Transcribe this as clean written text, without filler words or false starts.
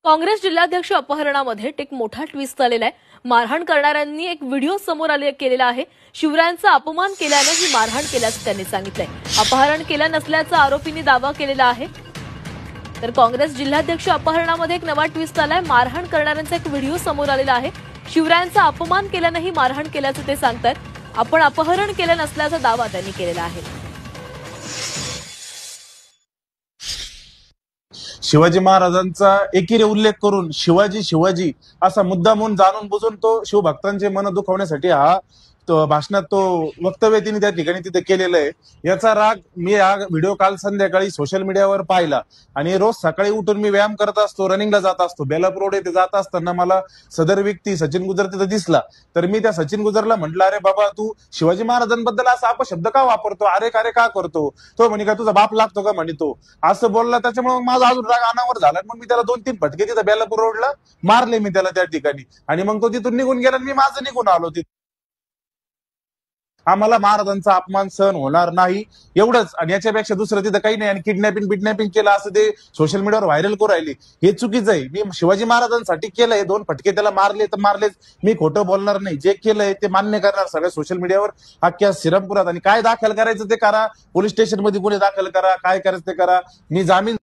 काँग्रेस जिल्हाध्यक्ष अपहरणामध्ये एक मोठा ट्विस्ट आलेला आहे। मारहाण करणाऱ्यांनी एक व्हिडिओ समोर केलेला आहे। शिवरायांचा अपमान केल्याने ही मारहाण केल्याचं त्यांनी सांगितलंय। अपहरण केलं नसल्याचा आरोपींनी दावा केलेला आहे। तर काँग्रेस जिल्हाध्यक्ष अपहरणामध्ये एक नवा ट्विस्ट आलाय। मारहाण करणाऱ्यांचा एक व्हिडिओ समोर आलेला आहे। शिवरायांचा अपमान केल्याने ही मारहाण केल्याचं ते सांगतात। आपण अपहरण केलं नसल्याचा दावा त्यांनी केलेला आहे। शिवाजी महाराजांचा एकीने उल्लेख करून शिवाजी असा मुद्दा म्हणून जाणून बुजून तो शिवभक्तांचे मन दुखवण्यासाठी हा भाषणात तो वक्तव्य तिने त्या ठिकाणी तिथे केलेलं आहे। याचा राग मी हा व्हिडिओ काल संध्याकाळी सोशल मीडियावर पाहिला आणि रोज सकाळी उठून मी व्यायाम करत असतो, रनिंगला जात असतो। बेलापूर रोड येथे जात असताना मला सदर व्यक्ती सचिन गुजर तिथे दिसला। तर मी त्या सचिन गुजरला म्हटलं, अरे बाबा तू शिवाजी महाराजांबद्दल असा अपशब्द का वापरतो, अरे का करतो? तो म्हणे का तुझा बाप लागतो का म्हणे तो असं बोलला। त्याच्यामुळे माझा अजून राग अनावर झाला। मग मी त्याला 2-3 फटके तिथे बेलापूर रोडला मारले मी त्याला त्या ठिकाणी आणि मग तो तिथून निघून गेला आणि मी माझं निघून आलो तिथे। आम्हाला महाराजांचा अपमान सहन होणार नाही एवढंच आणि याच्यापेक्षा दुसरं तिथं काही नाही। आणि किडनॅपिंग केलं असं ते सोशल मीडियावर व्हायरल करू राहिले, हे चुकीचं आहे। मी शिवाजी महाराजांसाठी केलंय, 2 फटके त्याला मारले तर मारलेच, मी खोटं बोलणार नाही। जे केलंय ते मान्य करणार सगळ्या सोशल मीडियावर अख्ख्या श्रीरामपुरात। आणि काय दाखल करायचं ते करा, पोलीस स्टेशन मध्ये गुन्हे दाखल करा, काय करायचं ते करा। मी जामीन